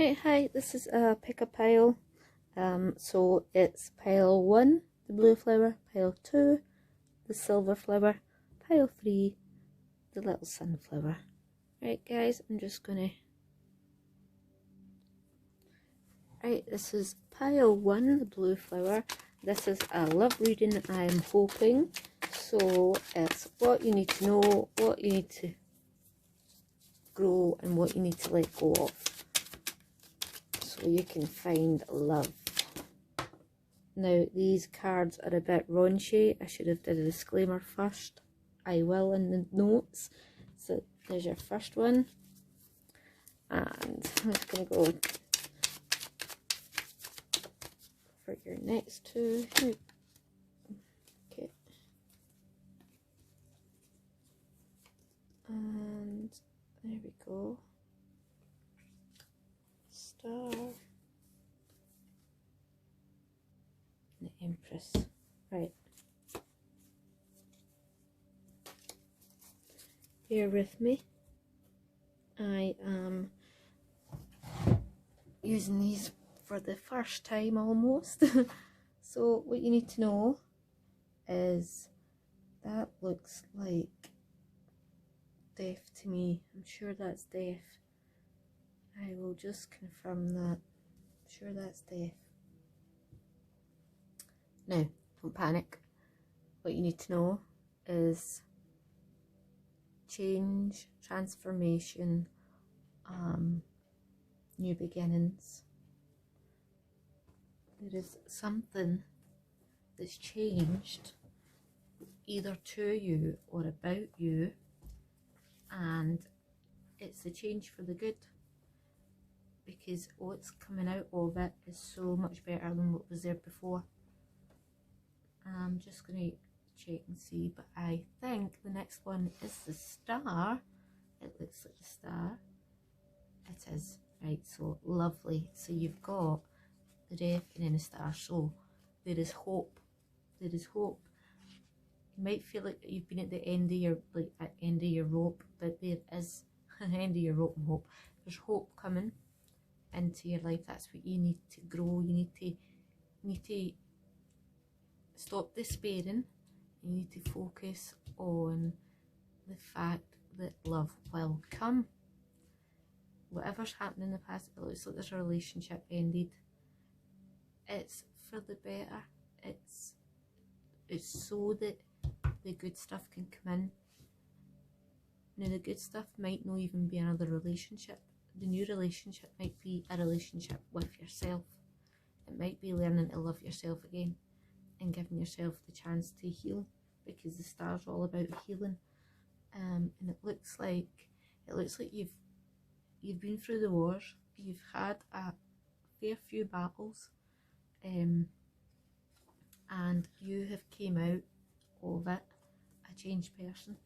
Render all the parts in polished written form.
Right, hi, this is a pick a pile. So it's pile 1, the blue flower, pile 2, the silver flower, pile 3, the little sunflower. Right guys, I'm just gonna... Right, this is pile 1, the blue flower. This is a love reading, I'm hoping. So it's what you need to know, what you need to grow, and what you need to let go of, so you can find love. Now these cards are a bit raunchy. I should have did a disclaimer first. I will in the notes. So there's your first one, and I'm just going to go for your next two. Okay, and there we go. Star. The Empress. Right. Bear with me. I am using these for the first time almost. So what you need to know is that looks like death to me. I'm sure that's death. I will just confirm that. I'm sure that's death. Now, don't panic. What you need to know is change, transformation, new beginnings. There is something that's changed either to you or about you, and it's a change for the good, because what's coming out of it is so much better than what was there before. I'm just going to check and see, but I think the next one is the star. It looks like a star. It is. Right, so lovely. So you've got the death and then a star. So there is hope. There is hope. You might feel like you've been at the end of your end of your rope, but there is an end of your rope and hope. There's hope coming into your life. That's what you need to grow. You need to stop despairing. You need to focus on the fact that love will come. Whatever's happened in the past, it looks like there's a relationship ended. It's for the better. It's so that the good stuff can come in. Now the good stuff might not even be another relationship. The new relationship might be a relationship with yourself. It might be learning to love yourself again and giving yourself the chance to heal, because the star's all about healing. And it looks like you've been through the wars, you've had a fair few battles, and you have came out of it a changed person.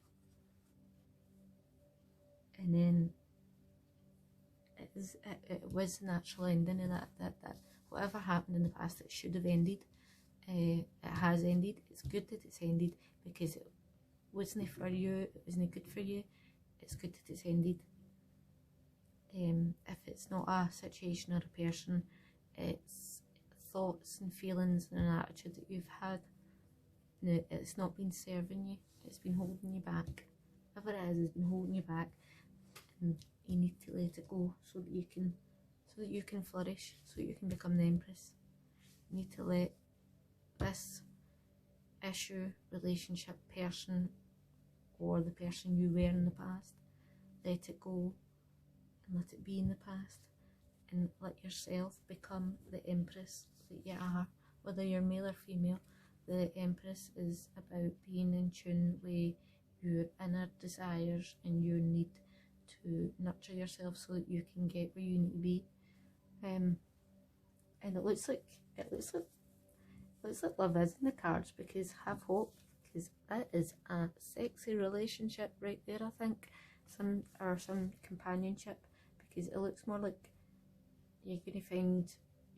And then it was a natural ending, and that whatever happened in the past, it should have ended. It has ended. It's good that it's ended, because it wasn't for you, it wasn't good for you. It's good that it's ended. If it's not a situation or a person, it's thoughts and feelings and an attitude that you've had. No, it's not been serving you, it's been holding you back. Whatever it is has been holding you back, and you need to let it go so that you can flourish, so you can become the Empress. You need to let this issue, relationship, person, or the person you were in the past, let it go and let it be in the past, and let yourself become the Empress that you are. Whether you're male or female, the Empress is about being in tune with your inner desires and your need to nurture yourself so that you can get where you need to be. And it looks like love is in the cards, because have hope, because that is a sexy relationship right there. I think some companionship, because it looks more like you're going to find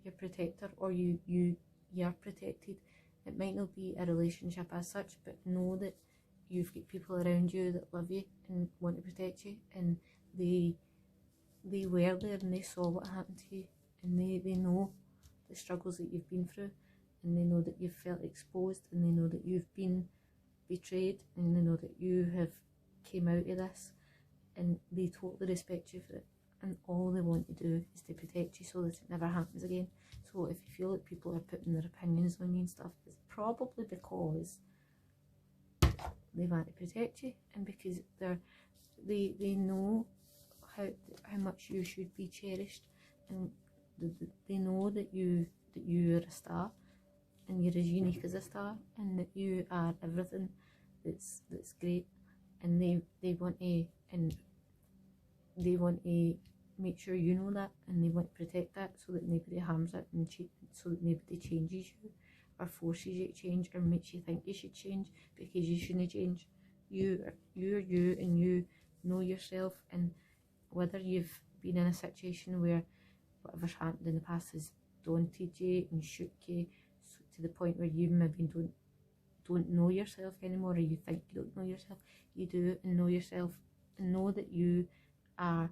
your protector, or you're protected. It might not be a relationship as such, but know that you've got people around you that love you and want to protect you, and they they were there and they saw what happened to you, and they know the struggles that you've been through, and they know that you've felt exposed, and they know that you've been betrayed, and they know that you have came out of this, and they totally respect you for it, and all they want to do is to protect you so that it never happens again. So if you feel like people are putting their opinions on you and stuff, it's probably because they want to protect you, and because they know how much you should be cherished, and they know that you're a star, and you're as unique as a star, and that you are everything that's great, and they want to make sure you know that, and they want to protect that so that nobody harms it, and so that nobody changes you or forces you to change or makes you think you should change, because you shouldn't change. You're you, and you know yourself, and whether you've been in a situation where whatever's happened in the past has daunted you and shook you to the point where you maybe don't know yourself anymore, or you think you don't know yourself, you do, and know yourself, and know that you are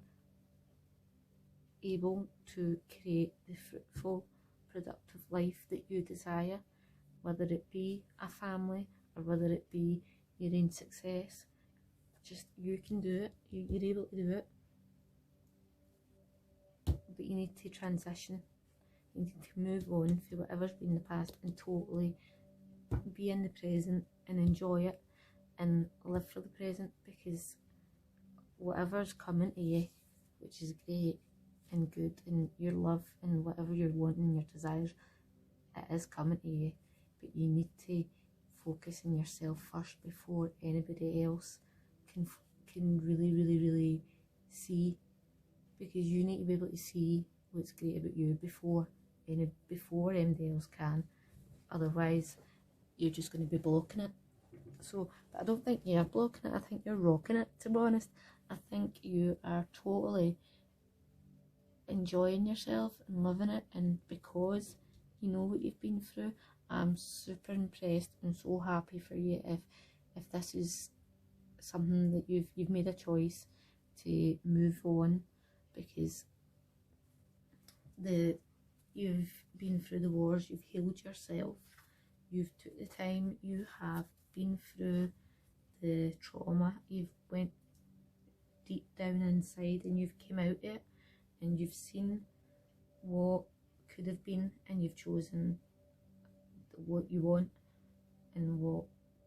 able to create the fruitful, productive life that you desire, whether it be a family or whether it be your own success. Just, you can do it, you're able to do it, but you need to transition, you need to move on for whatever's been in the past, and totally be in the present and enjoy it and live for the present, because whatever's coming to you, which is great and good, and your love and whatever you're wanting, your desires, it is coming to you, but you need to focus on yourself first before anybody else can really see, because you need to be able to see what's great about you before anybody else can. Otherwise you're just going to be blocking it. So, but I don't think you're blocking it, I think you're rocking it, to be honest. I think you are totally enjoying yourself and loving it, and because you know what you've been through, I'm super impressed and so happy for you if this is something that you've made a choice to move on, because you've been through the wars, you've healed yourself, you've took the time, you have been through the trauma, you've went deep down inside, and you've came out it, and you've seen what could have been, and you've chosen what you want and what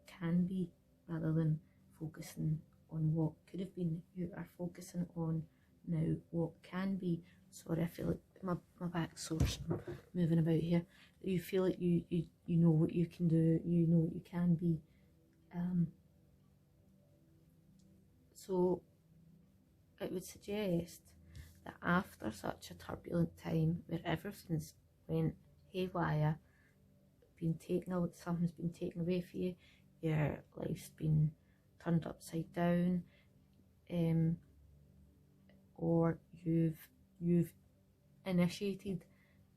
can be, rather than focusing on what could have been. You are focusing on now what can be. Sorry, I feel like my back's sore, so I'm moving about here. You feel like you know what you can do, you know what you can be. So I would suggest that after such a turbulent time where everything's went haywire, something's been taken away from you, your life's been turned upside down, or you've initiated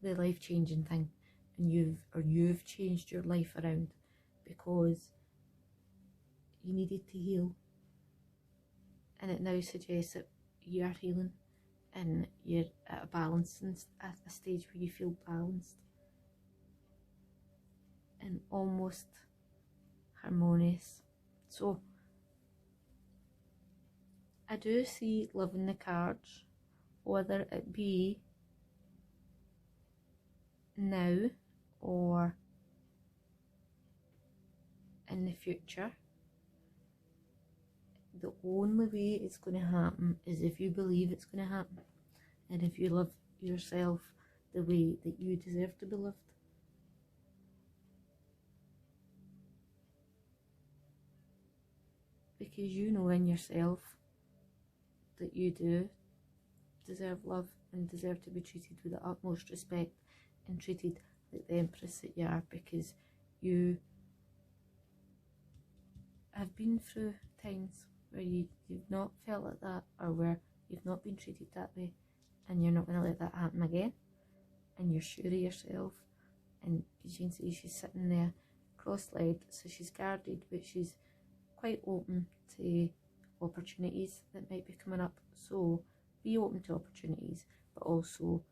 the life-changing thing, and you've changed your life around because you needed to heal, and it now suggests that you are healing and you're at a balance, and at a stage where you feel balanced and almost harmonious. So I do see love in the cards, whether it be now or in the future. The only way it's going to happen is if you believe it's going to happen, and if you love yourself the way that you deserve to be loved. Because you know in yourself that you do deserve love and deserve to be treated with the utmost respect and treated like the empress that you are, because you have been through times where you've not felt like that, or where you've not been treated that way, and you're not going to let that happen again, and you're sure of yourself. And as you can see, she's sitting there cross-legged, so she's guarded, but she's quite open to opportunities that might be coming up. So be open to opportunities, but also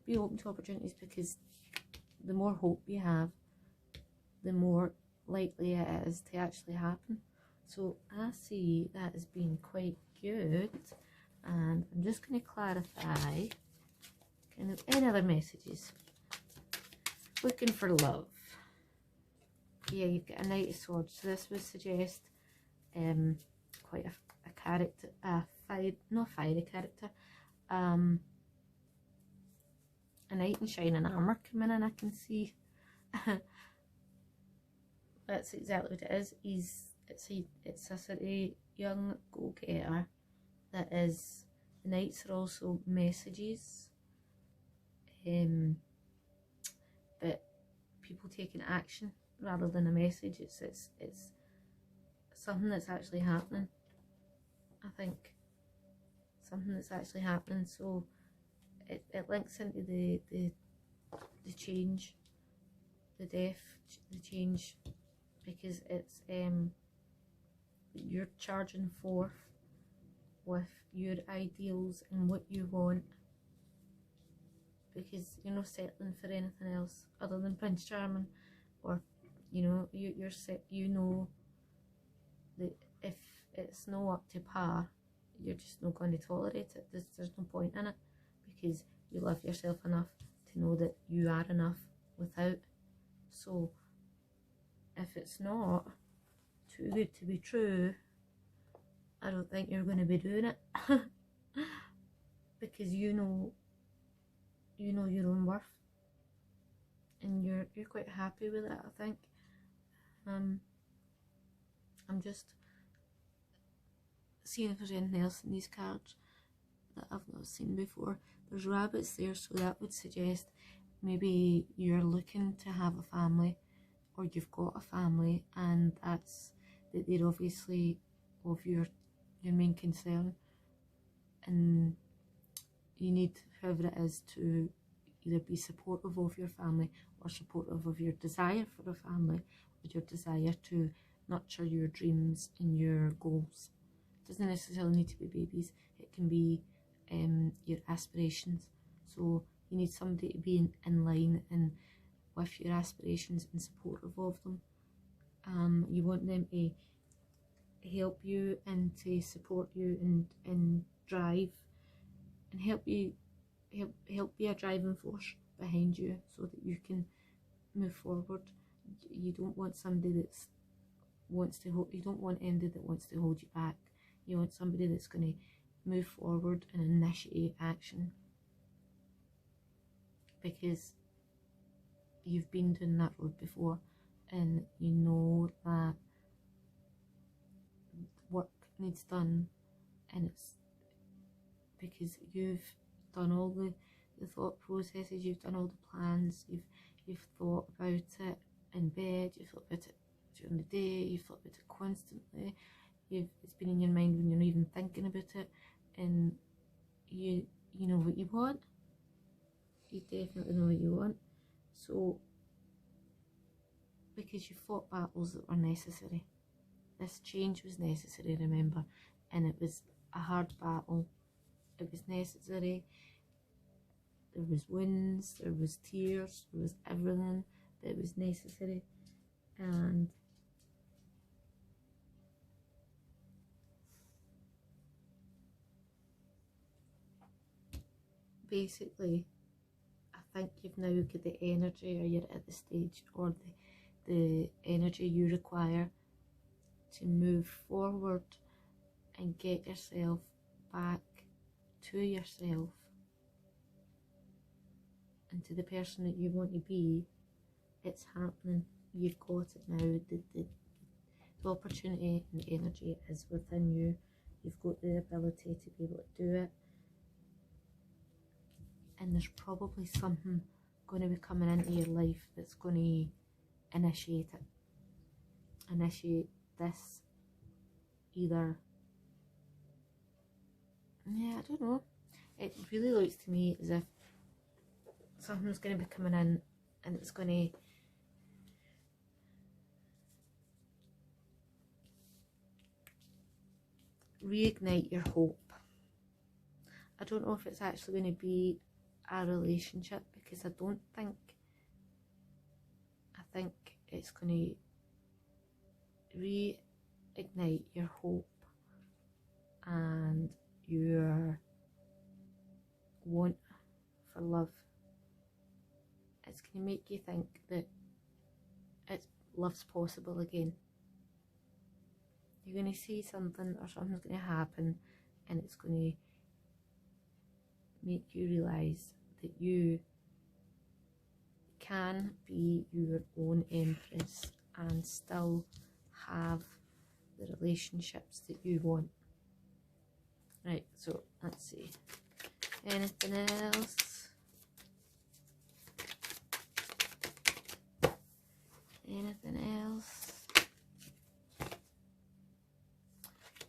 be open to opportunities, because the more hope you have, the more likely it is to actually happen. So I see that as being quite good, and I'm just going to clarify kind of any other messages. Looking for love. Yeah, you've got a Knight of Swords, so this would suggest quite a character, not fiery character, a knight in shining armour coming in, I can see. That's exactly what it is. It's a sort of young go-getter that is. The knights are also messages, but people taking action rather than a message. It's something that's actually happening. I think something that's actually happening. So it links into the change, the death, the change, because it's you're charging forth with your ideals and what you want, because you're not settling for anything else other than Prince Charming, or you're set. You know that if it's not up to par, you're just not going to tolerate it. There's no point in it, because you love yourself enough to know that you are enough without. So if it's not too good to be true, I don't think you're going to be doing it. Because you know your own worth, and you're quite happy with it, I think. I'm just seeing if there's anything else in these cards that I've not seen before. There's rabbits there, so that would suggest maybe you're looking to have a family, or you've got a family, and that's that they're obviously of your main concern, and you need whoever it is to either be supportive of your family, or supportive of your desire for a family, or your desire to nurture your dreams and your goals. It doesn't necessarily need to be babies, it can be your aspirations. So you need somebody to be in line and with your aspirations and supportive of them. You want them to help you and to support you and drive and help you help be a driving force behind you, so that you can move forward. You don't want somebody that wants to hold. You don't want anybody that wants to hold you back. You want somebody that's going to move forward and initiate action, because you've been down that road before, and you know that work needs done, and it's because you've done all the thought processes, you've done all the plans, you've thought about it in bed, you've thought about it during the day, you've thought about it constantly, it's been in your mind when you're not even thinking about it, and you know what you want. You definitely know what you want. So because you fought battles that were necessary, this change was necessary, remember, and it was a hard battle. It was necessary. There was wounds, there was tears, there was everything that was necessary. And basically, I think you've now got the energy, or you're at the stage, or the energy you require to move forward and get yourself back to yourself and to the person that you want to be. It's happening. You've got it now. The opportunity and the energy is within you. You've got the ability to be able to do it. And there's probably something going to be coming into your life that's going to initiate it. Initiate this. Either, yeah, I don't know. It really looks to me as if something's going to be coming in, and it's going to reignite your hope. I don't know if it's actually going to be a relationship, because I think it's going to reignite your hope and your want for love. It's going to make you think that love's possible again. You're going to see something, or something's going to happen, and it's going to make you realise that you can be your own empress and still have the relationships that you want. Right, so let's see. Anything else? Anything else?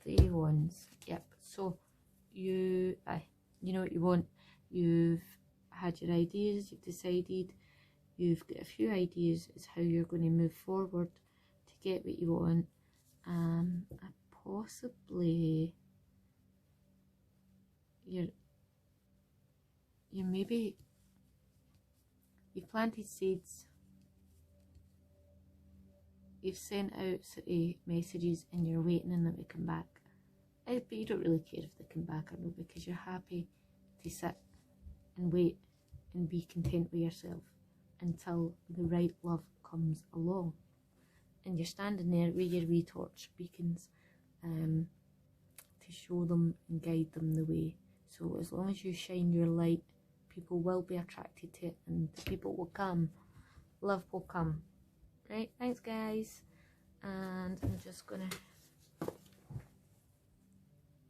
3 wands. Yep. So you know what you want. You've had your ideas. You've decided. You've got a few ideas as how you're going to move forward to get what you want. Possibly you've planted seeds. You've sent out sort of messages and you're waiting on them to come back. But you don't really care if they come back or not, because you're happy to sit and wait and be content with yourself until the right love comes along. And you're standing there with your wee torch beacons to show them and guide them the way. So as long as you shine your light, people will be attracted to it, and the people will come. Love will come. Right, thanks guys, and I'm just gonna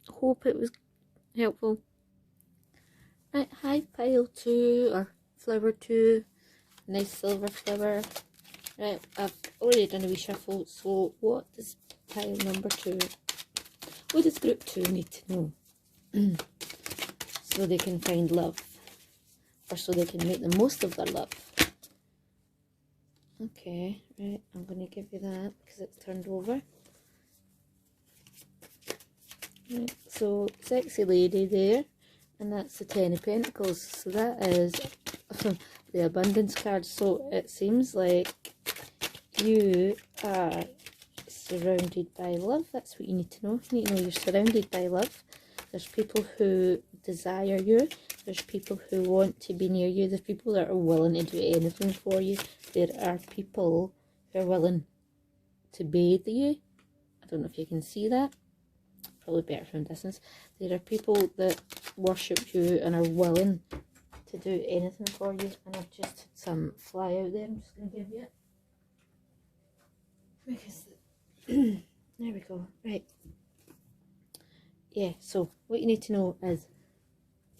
hope it was helpful. Right, hi pile 2 or flower 2, nice silver flower. Right, I've already done a wee shuffle, so what does pile number 2, what does group 2 need to know so they can find love, or so they can make the most of their love? Okay, right, I'm going to give you that because it's turned over. Right, so sexy lady there, and that's the 10 of Pentacles, so that is the abundance card. So it seems like you are surrounded by love. That's what you need to know. You need to know you're surrounded by love. There's people who desire you. There's people who want to be near you. There's people that are willing to do anything for you. There are people who are willing to bathe you. I don't know if you can see that. Probably better from distance. There are people that worship you and are willing to do anything for you. And I've just had some fly out there. I'm just going to give you it. Because there we go. Right. Yeah, so what you need to know is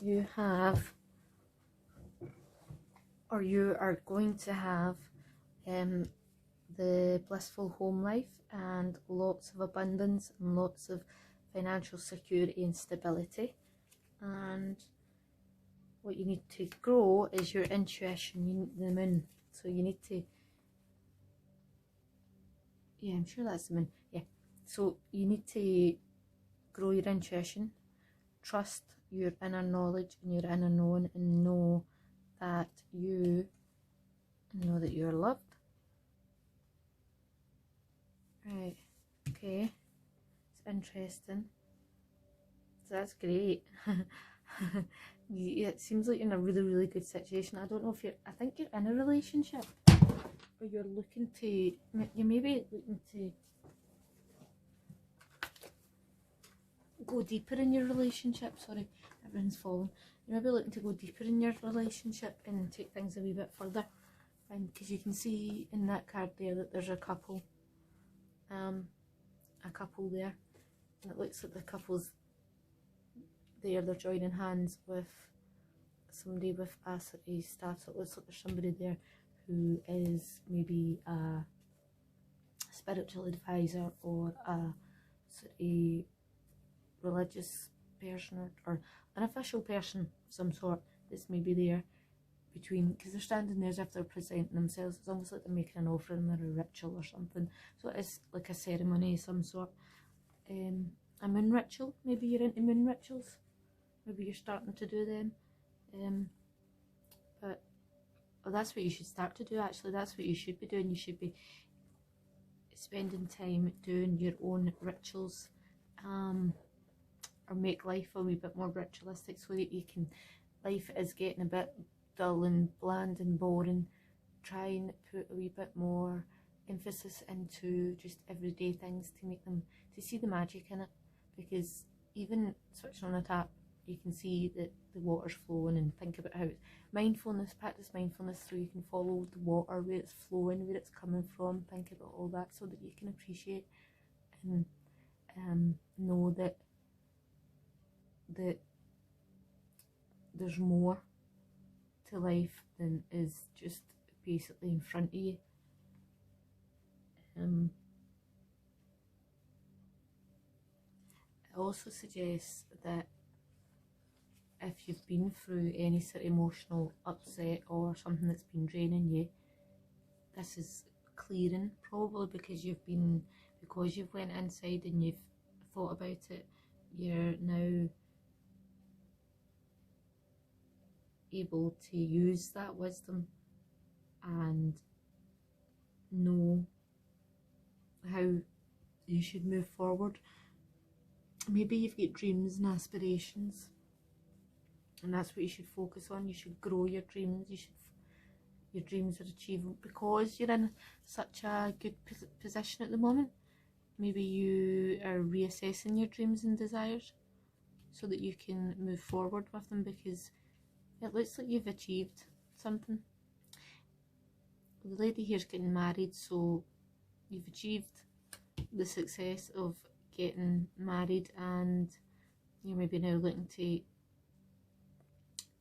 you have, or you are going to have, the blissful home life and lots of abundance and lots of financial security and stability. And what you need to grow is your intuition. You need the moon, so you need to, yeah, I'm sure that's the moon, yeah, so you need to grow your intuition, trust your inner knowledge and your inner knowing, and know that you're loved. Right, okay, it's interesting. So that's great. It seems like you're in a really, really good situation. I don't know if I think you're in a relationship, or you're looking to, you may be looking to go deeper in your relationship. Sorry, everyone's falling. You may be looking to go deeper in your relationship and take things a wee bit further. And because you can see in that card there that there's a couple there, and it looks like the couple's there, they're joining hands with somebody with a sort of staff. So it looks like there's somebody there who is maybe a spiritual advisor or a sort of religious person, or an official person of some sort that's maybe there between, because they're standing there as if they're presenting themselves. It's almost like they're making an offering or a ritual or something. So it's like a ceremony of some sort. A moon ritual, maybe you're into moon rituals. maybe you're starting to do them. But well, that's what you should start to do, actually. That's what you should be doing. You should be spending time doing your own rituals, or make life a wee bit more ritualistic, so that you can, life is getting a bit dull and bland and boring. Try and put a wee bit more emphasis into just everyday things to make them, to see the magic in it, because even switching on a tap, you can see that the water's flowing, and think about how mindfulness, practice mindfulness so you can follow the water, where it's flowing, where it's coming from. Think about all that so that you can appreciate and know that there's more to life than is just basically in front of you. It also suggests that if you've been through any sort of emotional upset or something that's been draining you, this is clearing, probably because you've went inside and you've thought about it. You're now able to use that wisdom and know how you should move forward. Maybe you've got dreams and aspirations, and that's what you should focus on. You should grow your dreams. Your dreams are achievable because you're in such a good position at the moment. Maybe you are reassessing your dreams and desires so that you can move forward with them, because it looks like you've achieved something. The lady here's getting married, so you've achieved the success of getting married, and you're maybe now looking to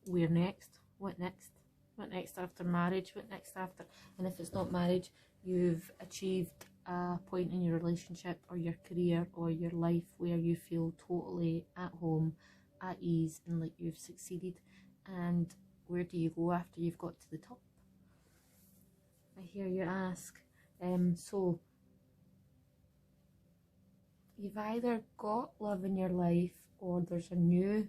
where next, what next after marriage, what next after, and if it's not marriage, you've achieved a point in your relationship or your career or your life where you feel totally at home, at ease, and like you've succeeded. And where do you go after you've got to the top? I hear you ask. So you've either got love in your life, or there's a new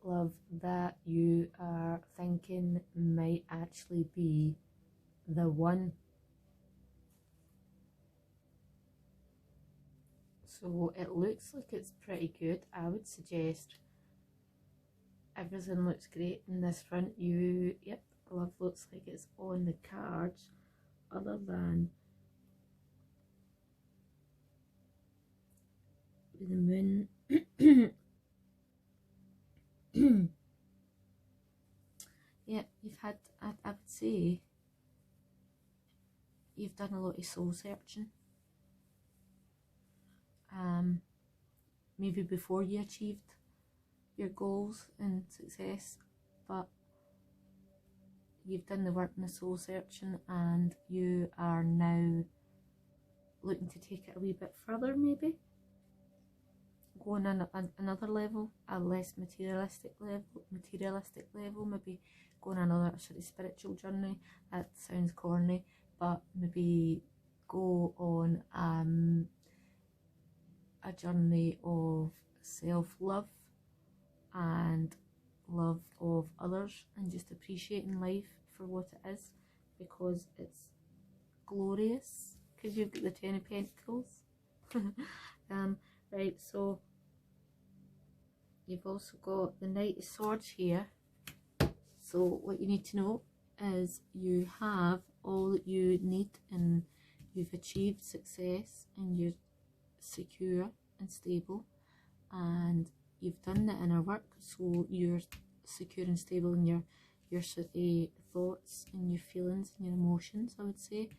love that you are thinking might actually be the one. So it looks like it's pretty good. I would suggest everything looks great in this front. Yep, love looks like it's on the cards, other than with the moon. Yeah, you've had, I would say, you've done a lot of soul searching. Maybe before you achieved your goals and success, but you've done the work in the soul searching, and you are now looking to take it a wee bit further, maybe going on another level, a less materialistic level, maybe going on another sort of spiritual journey. That sounds corny, but maybe go on a journey of self-love and love of others, and just appreciating life for what it is, because it's glorious, because you've got the 10 of Pentacles. Right, so you've also got the Knight of Swords here. So what you need to know is you have all that you need, and you've achieved success, and you're secure and stable, and you've done the inner work, so you're secure and stable in your sort of thoughts and your feelings and your emotions, I would say.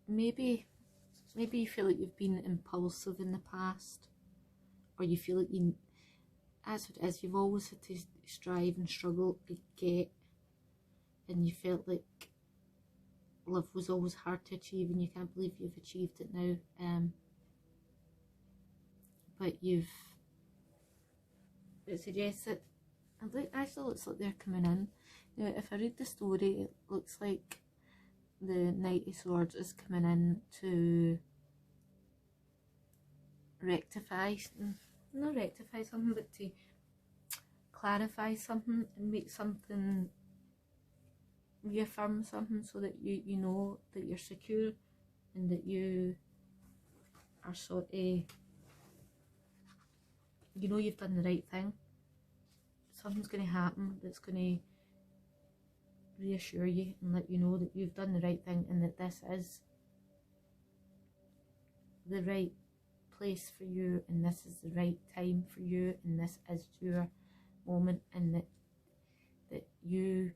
Maybe you feel like you've been impulsive in the past, or you feel like that's what it is, you've always had to strive and struggle to get, and you felt like love was always hard to achieve, and you can't believe you've achieved it now. But it suggests that, it actually looks like they're coming in. Now, if I read the story, it looks like the Knight of Swords is coming in to rectify, not rectify something, but to clarify something and make something, reaffirm something, so that you know that you're secure and that you are sort of, you know, you've done the right thing. Something's going to happen that's going to reassure you and let you know that you've done the right thing, and that this is the right place for you, and this is the right time for you, and this is your moment, and that you,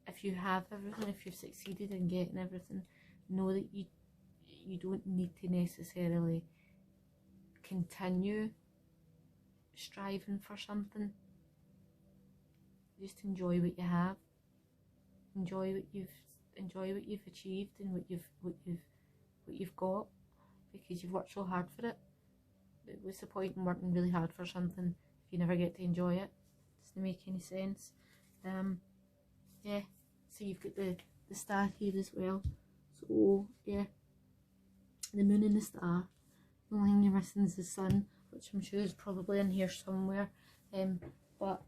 if you have everything, if you've succeeded in getting everything, know that you don't need to necessarily continue striving for something. Just enjoy what you have, enjoy what you've achieved, and what you've got, because you've worked so hard for it. What's the point in working really hard for something if you never get to enjoy it? Doesn't make any sense. Yeah, so you've got the star here as well. So yeah, the moon and the star. The only thing you're missing is the sun, which I'm sure is probably in here somewhere. But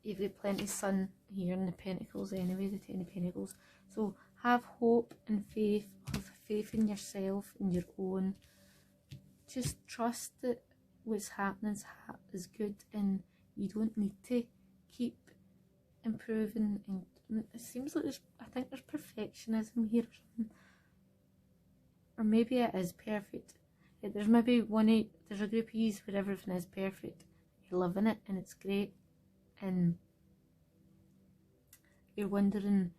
you've got plenty of sun here in the pentacles anyway, the 10 of pentacles. So have hope and faith, have faith in yourself and your own. Just trust that what's happening is good, and you don't need to keep improving. And it seems like I think there's perfectionism here or something, or maybe it is perfect. There's maybe there's a group of yous where everything is perfect, you're loving it and it's great, and you're wondering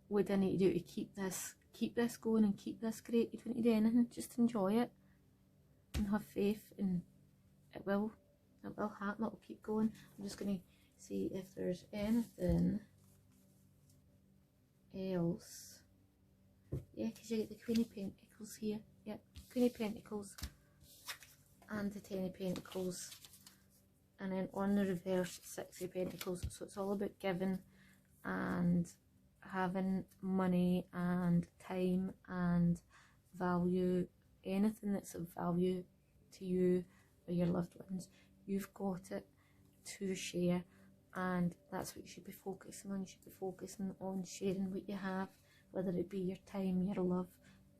what I need to do to keep this going and keep this great. You don't need anything, just enjoy it and have faith, and it will happen, it'll keep going. I'm just going to see if there's anything else. Yeah, because you get the Queen of Pentacles here. Yeah, Queen of Pentacles and the 10 of Pentacles, and then on the reverse 6 of Pentacles. So it's all about giving and having money and time and value. Anything that's of value to you or your loved ones, you've got it to share, and that's what you should be focusing on. You should be focusing on sharing what you have, whether it be your time, your love,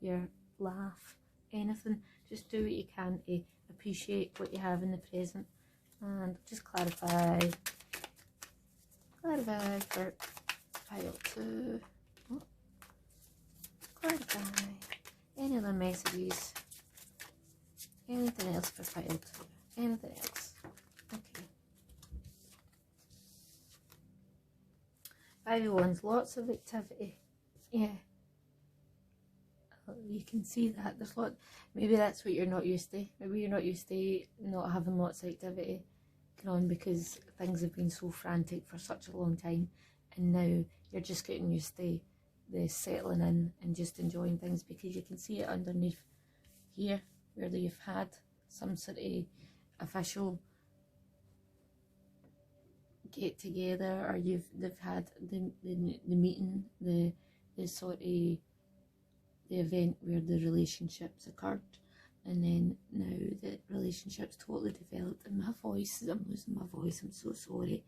your laugh, anything. Just do what you can to appreciate what you have in the present. And just clarify for pile 2. Oh. Clarify any other messages, anything else for pile 2, anything else. Okay. 5 of Wands, lots of activity. Yeah, you can see that there's maybe that's what you're not used to. Maybe you're not used to not having lots of activity going on because things have been so frantic for such a long time, and now you're just getting used to the settling in and just enjoying things, because you can see it underneath here where you've had some sort of official get together, or they've had the meeting, the sort of the event where the relationships occurred, and then now the relationship's totally developed. And I'm losing my voice, I'm so sorry.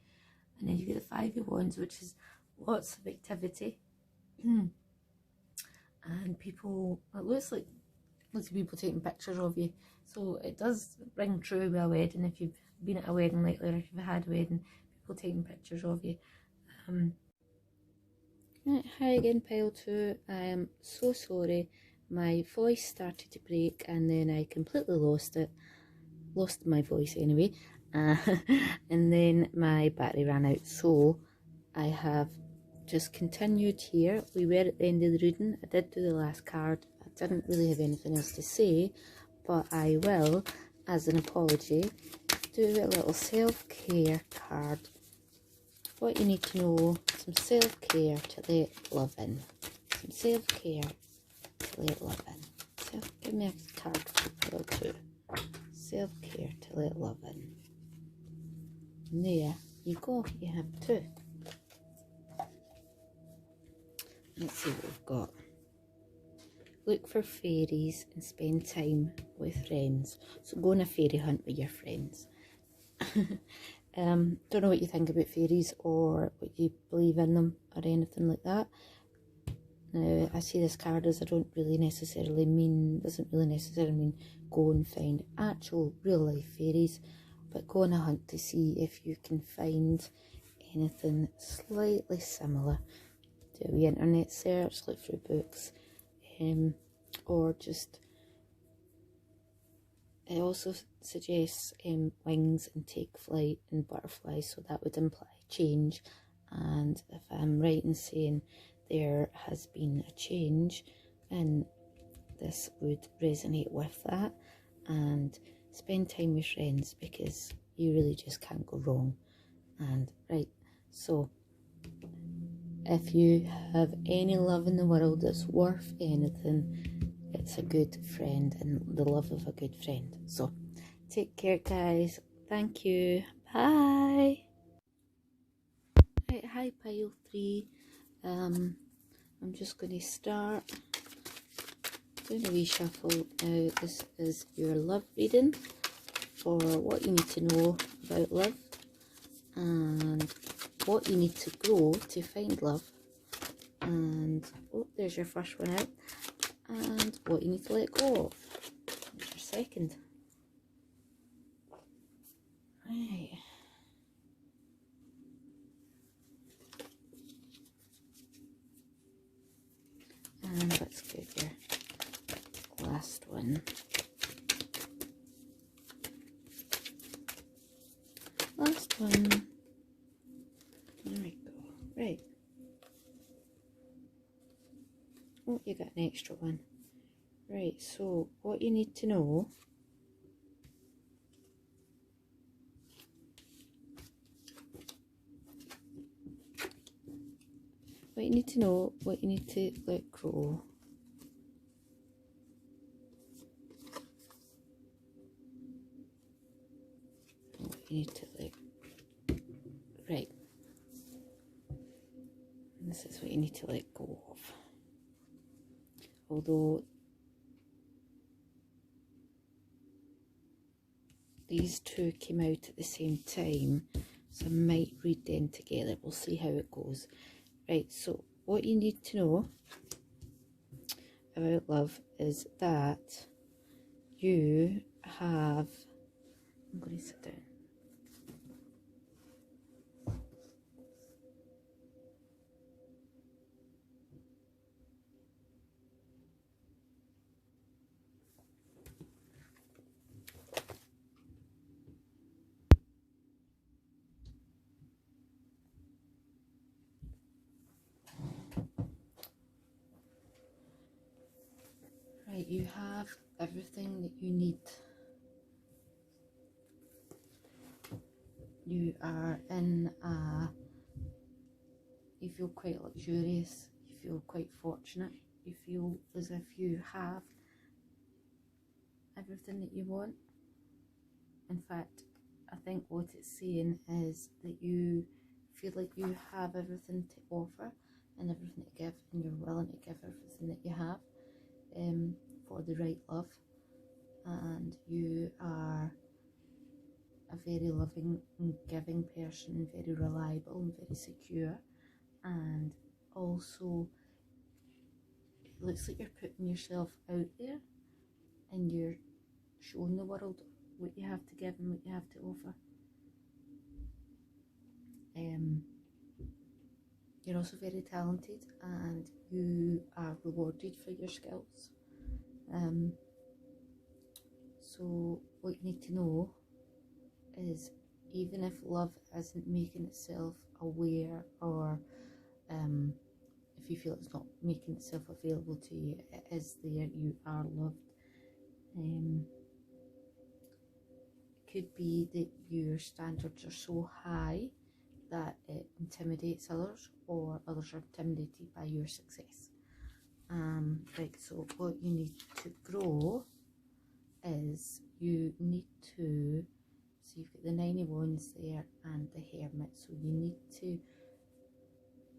And then you get the 5 of Wands, which is lots of activity. And people, it looks like lots of people taking pictures of you, so it does ring true with a wedding. If you've been at a wedding lately, or if you've had a wedding, people taking pictures of you. Hi again, pile 2. I am so sorry, my voice started to break and then I completely lost my voice anyway, and then my battery ran out, so I have just continued here. We were at the end of the reading. I did do the last card. I didn't really have anything else to say, but I will, as an apology, do a little self-care card. What you need to know, some self-care to let love in. Some self-care to let love in. Give me a card for pile 2. Self-care to let love in. And there you go, you have 2. Let's see what we've got. look for fairies and spend time with friends. So go on a fairy hunt with your friends. Don't know what you think about fairies or what you believe in them or anything like that. Now, I see this card as doesn't really necessarily mean go and find actual real life fairies, but go on a hunt to see if you can find anything slightly similar. Do a wee internet search, look through books, or just, it also suggests wings and take flight and butterflies, so that would imply change. And if I'm right in saying there has been a change, then this would resonate with that. And spend time with friends, because you really just can't go wrong. And right, so if you have any love in the world that's worth anything, it's a good friend and the love of a good friend. So take care, guys. Thank you. Bye. Right, hi pile 3. I'm just going to start doing a wee shuffle now. This is your love reading for what you need to know about love and what you need to grow to find love. And oh, there's your first one out. And what you need to let go of. There's your second. Right. And let's get your last one. Last one. There we go. Right. Oh, you got an extra one. Right, so what you need to know what you need to let go. What you need to let, right. And this is what you need to let go of. Although these two came out at the same time, so I might read them together. We'll see how it goes. Right, so what you need to know about love is that you have, I'm going to sit down. Right, you have everything that you need. You are in a, you feel quite luxurious, you feel quite fortunate, you feel as if you have everything that you want. In fact, I think what it's saying is that you feel like you have everything to offer and everything to give, and you're willing to give everything that you have for the right love. And you are a very loving and giving person, very reliable and very secure. And also, it looks like you're putting yourself out there and you're showing the world what you have to give and what you have to offer. You're also very talented and you are rewarded for your skills. So what you need to know is, even if love isn't making itself aware, or if you feel it's not making itself available to you, it is there, you are loved. It could be that your standards are so high that it intimidates others, or others are intimidated by your success. Right, so what you need to grow is, you need to, so you've got the 9 of Wands there and the Hermit, so you need to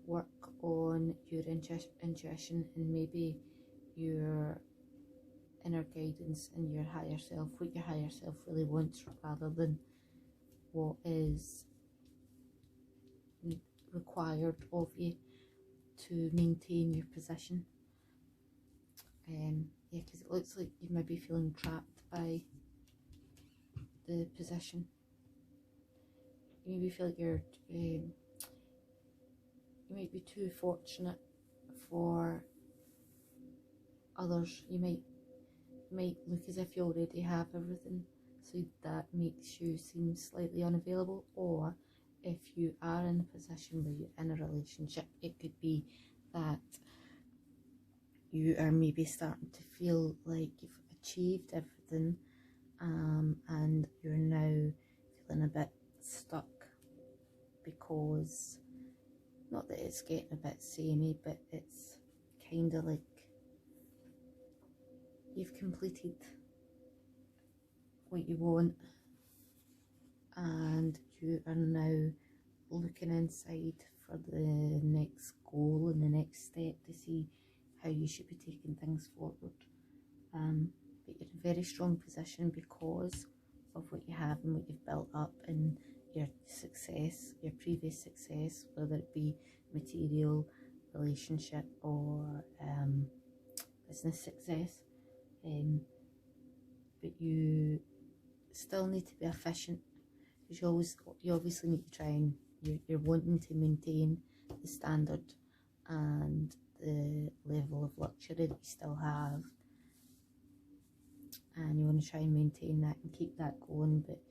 work on your intuition and maybe your inner guidance and your higher self, what your higher self really wants, rather than what is required of you to maintain your position. Yeah, because it looks like you might be feeling trapped by the position. You maybe feel like you might be too fortunate for others. You might look as if you already have everything, so that makes you seem slightly unavailable. Or if you are in a position where you're in a relationship, it could be that you are maybe starting to feel like you've achieved everything, and you're now feeling a bit stuck, because not that it's getting a bit samey, but it's kind of like you've completed what you want, and you are now looking inside for the next goal and the next step to see how you should be taking things forward. But you're in a very strong position because of what you have and what you've built up, and your success, your previous success, whether it be material, relationship, or business success. But you still need to be efficient, because you obviously need to try and you're wanting to maintain the standard and the level of luxury that you still have, and you want to try and maintain that and keep that going. But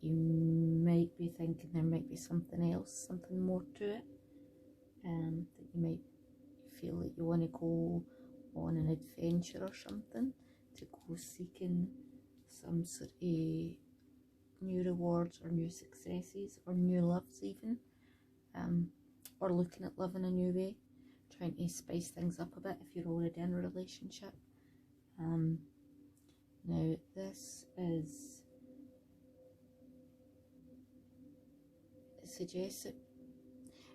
you might be thinking there might be something else, something more to it, that you might feel that you want to go on an adventure or something, to go seeking some sort of new rewards or new successes or new loves even, or looking at love in a new way, trying to spice things up a bit if you're already in a relationship. Now this is, it suggests that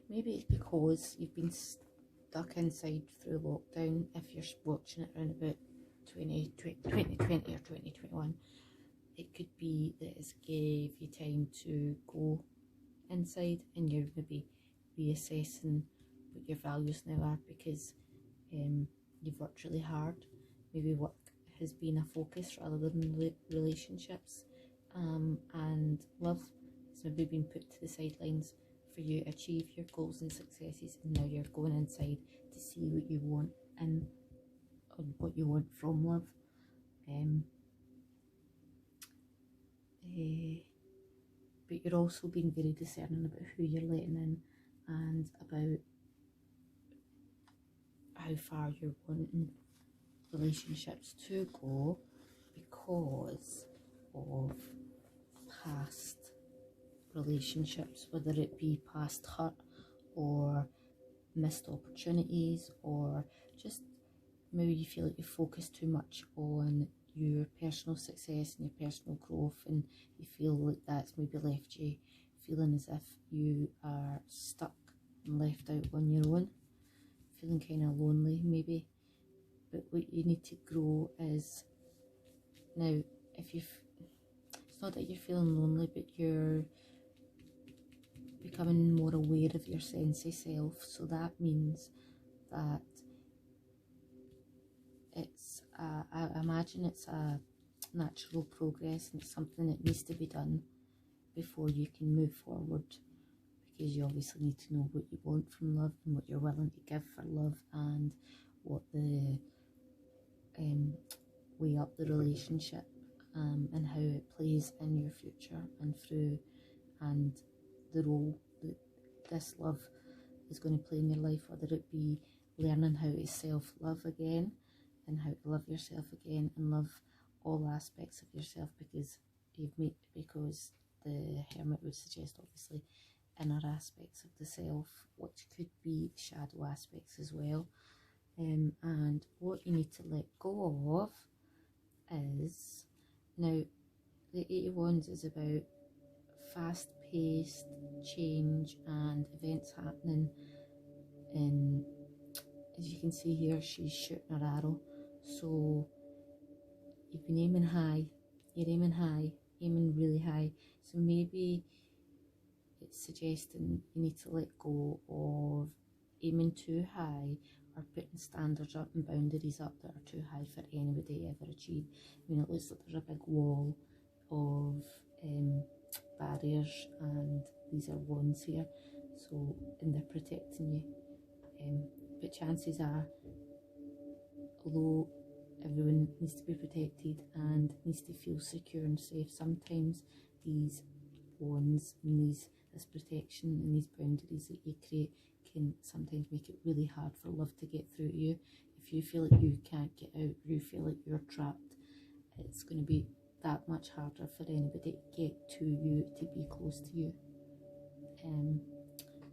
maybe it's because you've been stuck inside through lockdown. If you're watching it around about 2020 or 2021, it could be that it's gave you time to go inside, and you're maybe reassessing what your values now are, because you've worked really hard. Maybe work has been a focus rather than relationships, and love has maybe been put to the sidelines for you to achieve your goals and successes, and now you're going inside to see what you want and what you want from love. But you're also being very discerning about who you're letting in, and about how far you're wanting relationships to go, because of past relationships, whether it be past hurt or missed opportunities, or just maybe you feel like you focus too much on your personal success and your personal growth, and you feel like that's maybe left you feeling as if you are stuck and left out on your own, feeling kind of lonely maybe. But what you need to grow is, now if it's not that you're feeling lonely, but you're becoming more aware of your sense of self. So that means that it's I imagine it's a natural progress, and it's something that needs to be done before you can move forward, because you obviously need to know what you want from love and what you're willing to give for love, and what the way up the relationship, and how it plays in your future and through, and the role that this love is going to play in your life, whether it be learning how to self-love again, and how to love yourself again, and love all aspects of yourself, because the Hermit would suggest obviously inner aspects of the self, which could be shadow aspects as well. And what you need to let go of is, now the 80 Wands is about fast-paced change and events happening, and as you can see here, she's shooting her arrow So you've been aiming high, you're aiming really high. So maybe it's suggesting you need to let go of aiming too high or putting standards up and boundaries up that are too high for anybody ever achieve. I mean, it looks like there's a big wall of barriers, and these are wands here, so, and they're protecting you. But chances are, although everyone needs to be protected and needs to feel secure and safe, sometimes these wands and this protection and these boundaries that you create can sometimes make it really hard for love to get through to you. If you feel like you can't get out, or you feel like you're trapped, it's going to be that much harder for anybody to get to you, to be close to you.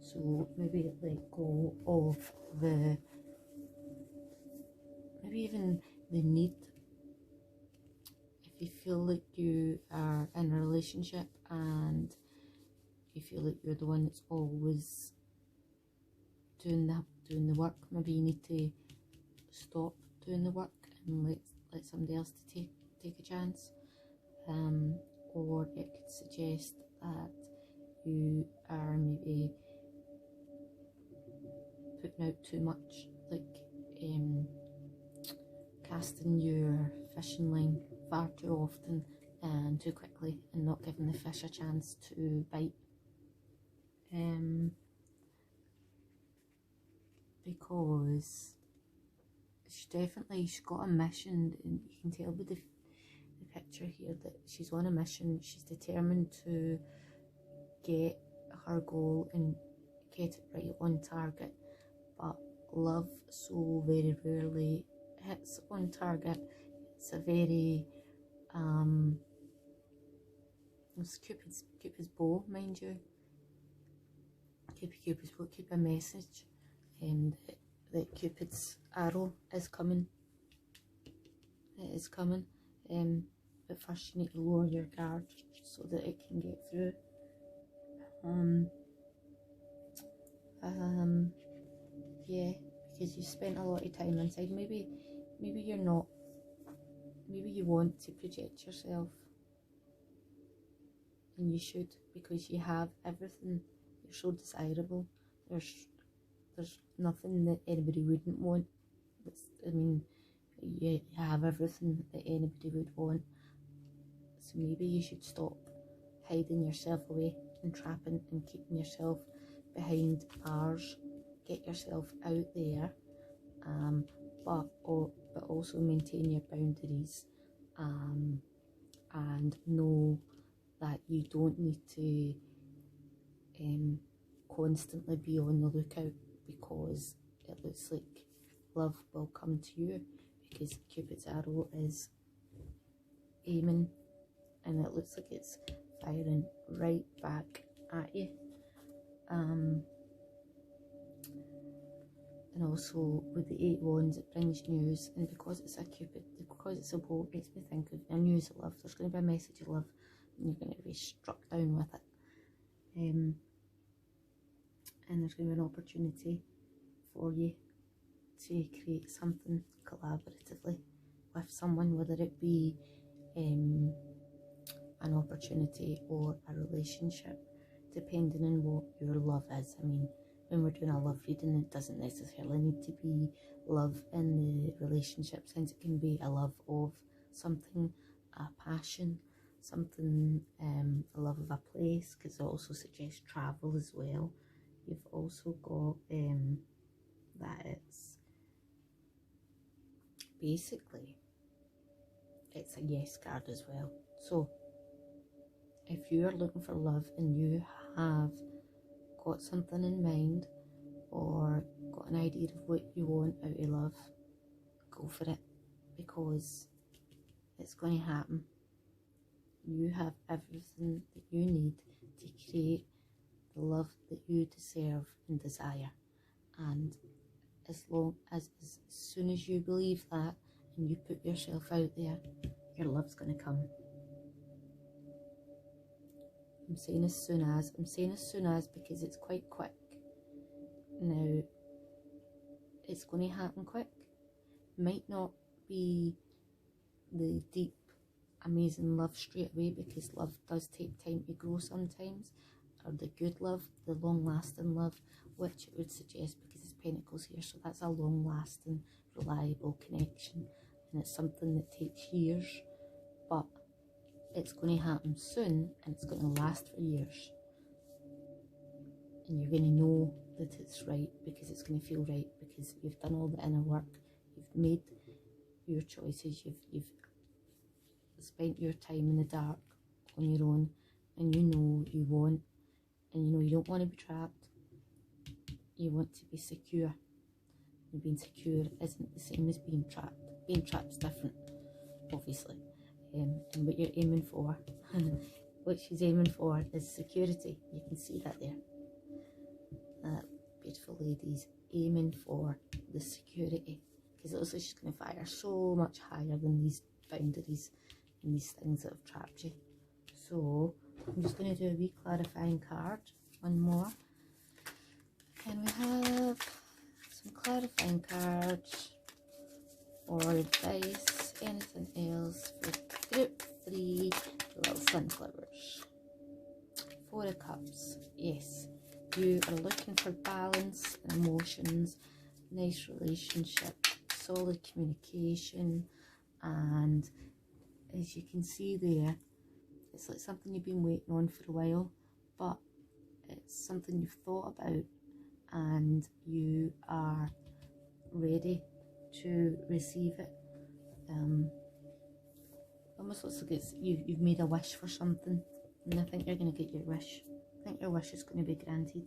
So maybe let go of maybe even the need. If you feel like you are in a relationship and you feel like you're the one that's always doing the work, maybe you need to stop doing the work and let somebody else to take a chance. Or it could suggest that you are maybe putting out too much, like casting your fishing line far too often and too quickly, and not giving the fish a chance to bite. Because she's got a mission, and you can tell by the picture here that she's on a mission. She's determined to get her goal and get it right on target, but love so very rarely hits on target. It's a very it's Cupid's bow, mind you. Cupid's bow, keep a message, and that Cupid's arrow is coming. It is coming. But first you need to lower your guard so that it can get through. Yeah, because you spent a lot of time inside. Maybe you're not. Maybe you want to project yourself, and you should, because you have everything. You're so desirable. There's nothing that anybody wouldn't want. I mean, you have everything that anybody would want. So maybe you should stop hiding yourself away and trapping and keeping yourself behind bars. Get yourself out there, but also maintain your boundaries, and know that you don't need to constantly be on the lookout, because it looks like love will come to you, because Cupid's arrow is aiming and it looks like it's firing right back at you. And also with the 8 wands, it brings news, and because it's a Cupid, because it's a bow, it makes me think of a news of love. There's going to be a message of love, and you're going to be struck down with it. And there's going to be an opportunity for you to create something collaboratively with someone, whether it be an opportunity or a relationship, depending on what your love is. I mean, when we're doing a love reading, it doesn't necessarily need to be love in the relationship sense. It can be a love of something, a passion, something, a love of a place, because it also suggests travel as well. You've also got that it's basically, it's a yes card as well. So if you're looking for love and you have got something in mind or got an idea of what you want out of love, go for it, because it's going to happen. You have everything that you need to create the love that you deserve and desire, and as soon as you believe that and you put yourself out there, your love's going to come. I'm saying as soon as because it's quite quick. Now, it's going to happen quick. Might not be the deep, amazing love straight away, because love does take time to grow sometimes, or the good love, the long-lasting love, which it would suggest because it's Pentacles here, so that's a long-lasting, reliable connection, and it's something that takes years, but it's going to happen soon, and it's going to last for years, and you're going to know that it's right, because it's going to feel right, because you've done all the inner work, you've made your choices, you've spent your time in the dark on your own, and you know you want, and you know you don't want to be trapped, you want to be secure, and being secure isn't the same as being trapped. Being trapped is different, obviously, and what you're aiming for, what she's aiming for is security. You can see that there. That beautiful lady's aiming for the security, because also she's going to fire so much higher than these boundaries and these things that have trapped you. So I'm just going to do a wee clarifying card, one more. Can we have some clarifying cards or advice, anything else for group 3, the little sunflowers? 4 of Cups, yes. You are looking for balance, emotions, nice relationship, solid communication, and as you can see there, it's like something you've been waiting on for a while, but it's something you've thought about and you are ready to receive it. Almost looks like it's you've made a wish for something, and I think you're going to get your wish. I think your wish is going to be granted.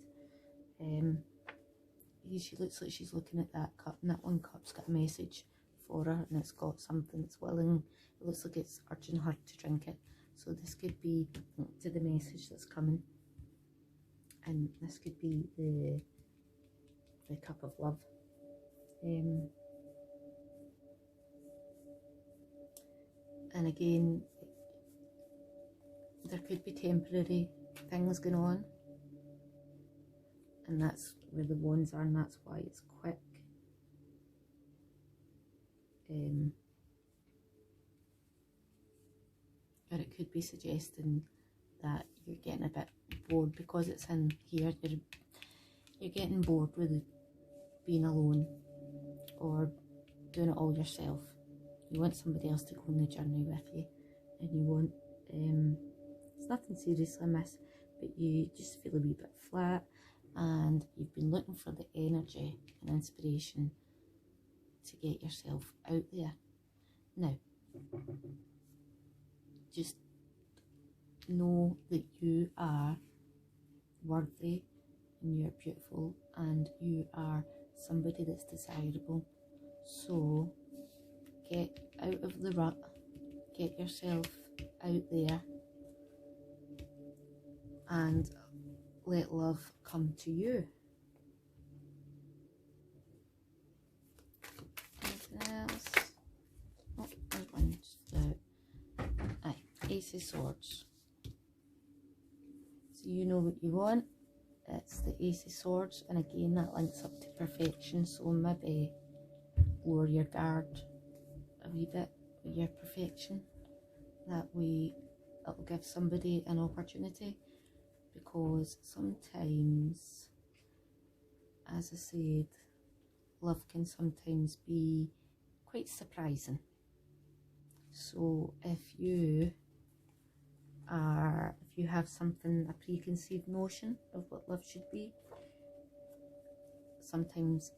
She looks like she's looking at that cup, and that one cup's got a message for her, and it's got something that's willing. It looks like it's urging her to drink it. So this could be to the message that's coming, and this could be the cup of love. And again, there could be temporary things going on, and that's where the wands are, and that's why it's quick. Or it could be suggesting that you're getting a bit bored because it's in here. You're getting bored with being alone or doing it all yourself. You want somebody else to go on the journey with you, and you want it's nothing serious, miss, but you just feel a wee bit flat, and you've been looking for the energy and inspiration to get yourself out there. Now, just know that you are worthy, and you're beautiful, and you are somebody that's desirable. So get out of the rut, get yourself out there, and let love come to you. Anything else? Oh, there's one just out. Aye, Ace of Swords. So you know what you want. It's the Ace of Swords, and again that links up to perfection, so maybe lower your guard a wee bit with your perfection. That way it'll give somebody an opportunity, because sometimes, as I said, love can sometimes be quite surprising. So if you have something, a preconceived notion of what love should be, sometimes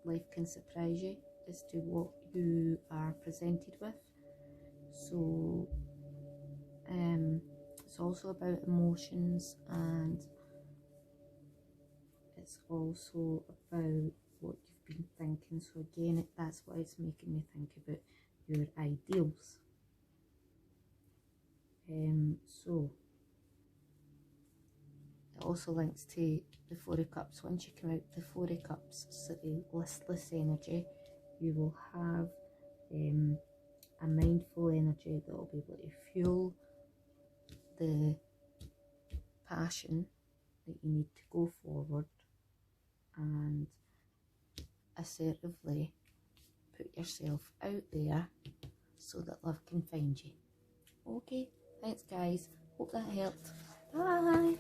life can surprise you as to what you are presented with. So it's also about emotions, and it's also about what you've been thinking. So again, that's why it's making me think about your ideals. So it also links to the 4 of Cups. Once you come out the 4 of Cups, so the listless energy, you will have a mindful energy that will be able to fuel the passion that you need to go forward and assertively put yourself out there so that love can find you. Okay, thanks guys. Hope that helped. Bye.